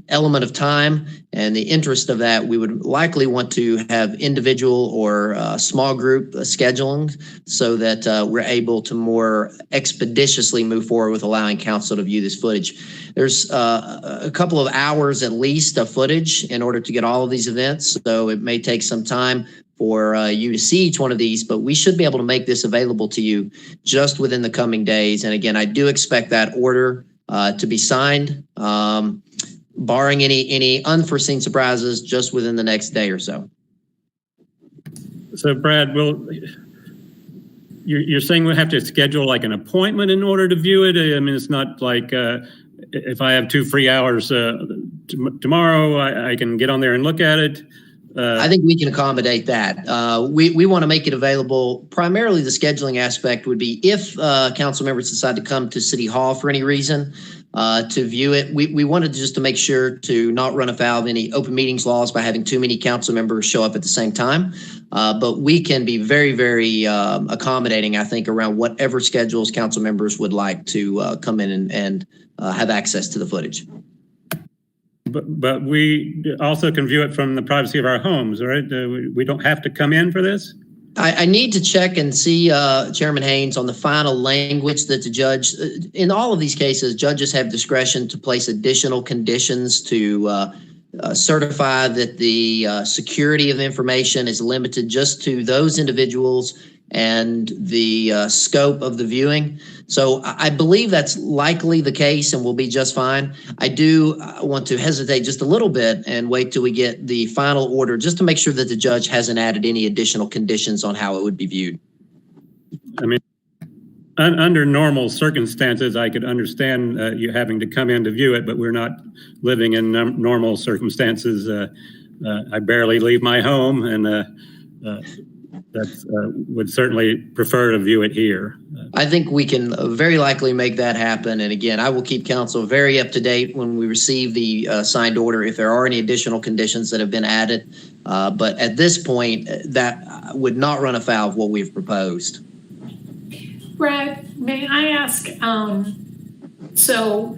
element of time and the interest of that, we would likely want to have individual or small group scheduling so that we're able to more expeditiously move forward with allowing council to view this footage. There's a couple of hours at least of footage in order to get all of these events, so it may take some time for you to see each one of these, but we should be able to make this available to you just within the coming days. And again, I do expect that order to be signed, barring any unforeseen surprises, just within the next day or so. So Brad, you're saying we'll have to schedule like an appointment in order to view it? I mean, it's not like if I have 2 free hours tomorrow, I can get on there and look at it. I think we can accommodate that. We want to make it available. Primarily, the scheduling aspect would be if council members decide to come to City Hall for any reason to view it. We wanted just to make sure to not run afoul of any open meetings laws by having too many council members show up at the same time. But we can be very, very accommodating, I think, around whatever schedules council members would like to come in and have access to the footage. But we also can view it from the privacy of our homes, right? We don't have to come in for this? I need to check and see, Chairman Haynes, on the final language that the judge, in all of these cases, judges have discretion to place additional conditions to certify that the security of the information is limited just to those individuals and the scope of the viewing. So I believe that's likely the case and will be just fine. I do want to hesitate just a little bit and wait till we get the final order just to make sure that the judge hasn't added any additional conditions on how it would be viewed. I mean, under normal circumstances, I could understand you having to come in to view it, but we're not living in normal circumstances. I barely leave my home, and would certainly prefer to view it here. I think we can very likely make that happen. And again, I will keep council very up to date when we receive the signed order if there are any additional conditions that have been added. But at this point, that would not run afoul of what we've proposed. Brad, may I ask, so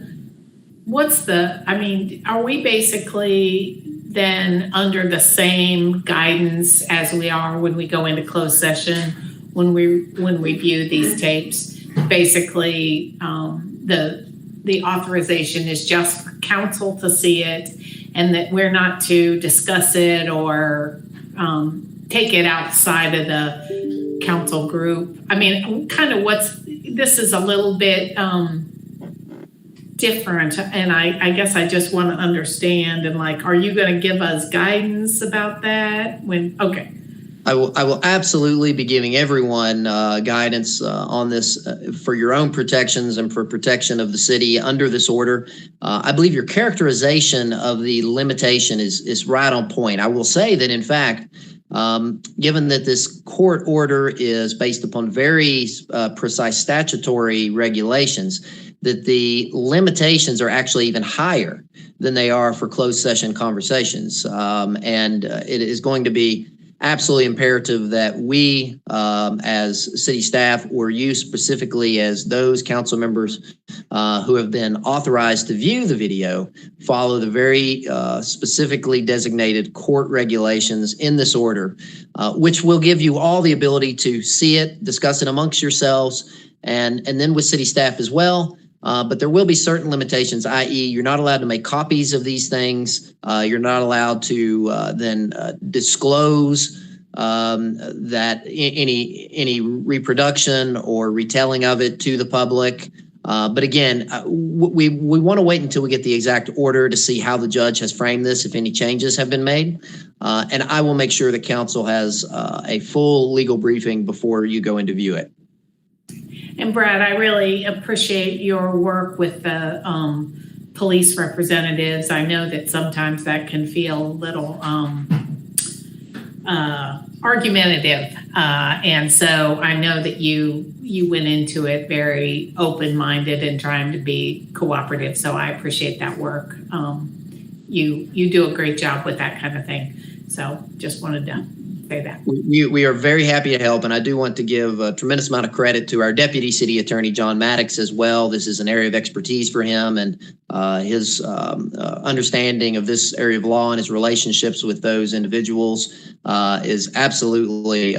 what's are we basically then under the same guidance as we are when we go into closed session, when we view these tapes? Basically, the authorization is just for council to see it, and that we're not to discuss it or take it outside of the council group. I mean, kind of this is a little bit different, and I guess I just want to understand, and are you going to give us guidance about that okay? I will absolutely be giving everyone guidance on this for your own protections and for protection of the city under this order. I believe your characterization of the limitation is right on point. I will say that, in fact, given that this court order is based upon very precise statutory regulations, that the limitations are actually even higher than they are for closed session conversations. And it is going to be absolutely imperative that we, as city staff, or you specifically as those council members who have been authorized to view the video, follow the very specifically designated court regulations in this order, which will give you all the ability to see it, discuss it amongst yourselves, and then with city staff as well. But there will be certain limitations, i.e. you're not allowed to make copies of these things. You're not allowed to then disclose that any reproduction or retelling of it to the public. But again, we want to wait until we get the exact order to see how the judge has framed this, if any changes have been made. And I will make sure the council has a full legal briefing before you go in to view it. And Brad, I really appreciate your work with the police representatives. I know that sometimes that can feel a little argumentative. And so I know that you went into it very open-minded and trying to be cooperative. So I appreciate that work. You do a great job with that kind of thing. So just wanted to say that. We are very happy to help, and I do want to give a tremendous amount of credit to our Deputy City Attorney, John Maddox, as well. This is an area of expertise for him, and his understanding of this area of law and his relationships with those individuals is absolutely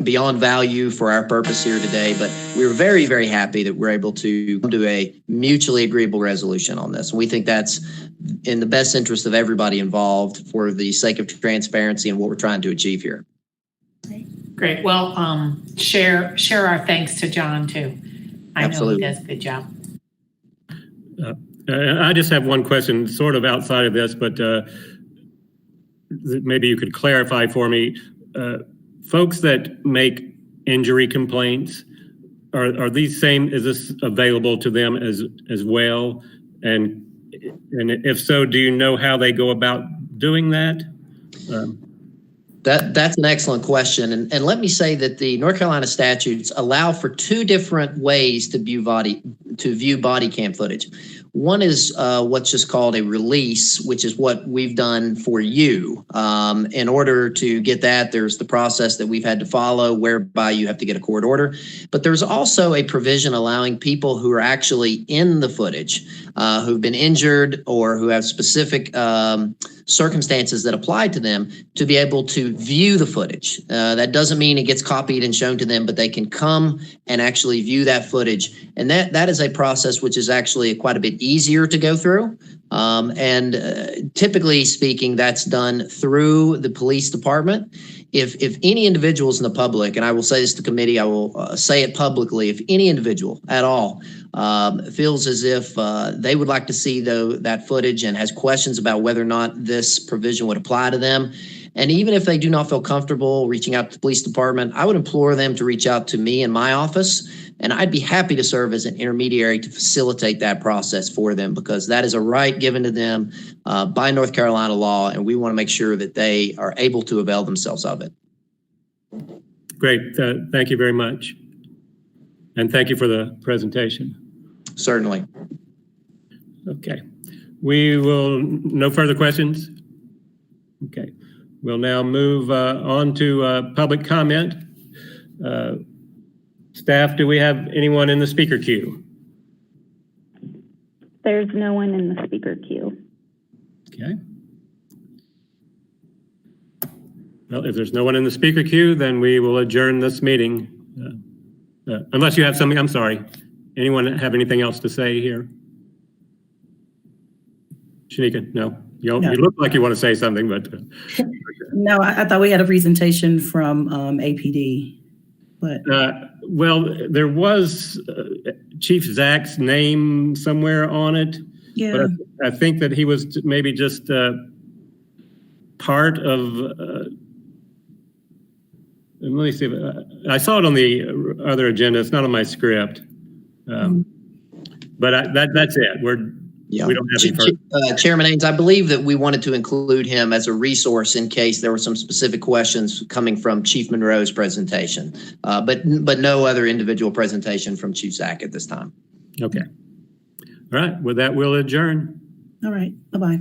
beyond value for our purpose here today. But we're very, very happy that we're able to come to a mutually agreeable resolution on this. And we think that's in the best interest of everybody involved for the sake of transparency and what we're trying to achieve here. Great. Well, share our thanks to John too. I Absolutely. know he does a good job. I just have one question sort of outside of this, but maybe you could clarify for me. Folks that make injury complaints, are these same, is this available to them as well? And if so, do you know how they go about doing that? That's an excellent question. And let me say that the North Carolina statutes allow for two different ways to view body cam footage. One is what's just called a release, which is what we've done for you. In order to get that, there's the process that we've had to follow whereby you have to get a court order. But there's also a provision allowing people who are actually in the footage, who've been injured or who have specific circumstances that apply to them, to be able to view the footage. That doesn't mean it gets copied and shown to them, but they can come and actually view that footage. And that is a process which is actually quite a bit easier to go through. Typically speaking, that's done through the police department. If any individuals in the public, and I will say this to committee, I will say it publicly, if any individual at all feels as if they would like to see that footage and has questions about whether or not this provision would apply to them, and even if they do not feel comfortable reaching out to the police department, I would implore them to reach out to me in my office, and I'd be happy to serve as an intermediary to facilitate that process for them, because that is a right given to them by North Carolina law, and we want to make sure that they are able to avail themselves of it. Great. Thank you very much. And thank you for the presentation. Certainly. Okay. No further questions? Okay. We'll now move on to public comment. Staff, do we have anyone in the speaker queue? There's no one in the speaker queue. Okay. Well, if there's no one in the speaker queue, then we will adjourn this meeting. Unless you have something, I'm sorry. Anyone have anything else to say here? Shanika, no? You look like you want to say something, but. No, I thought we had a presentation from APD, but. Well, there was Chief Zach's name somewhere on it. Yeah. But I think that he was maybe just part of, let me see. I saw it on the other agenda. It's not on my script. But that's it. We don't have any further. Chairman Haynes, I believe that we wanted to include him as a resource in case there were some specific questions coming from Chief Monroe's presentation, but no other individual presentation from Chief Zach at this time. Okay. All right. With that, we'll adjourn. All right. Bye-bye.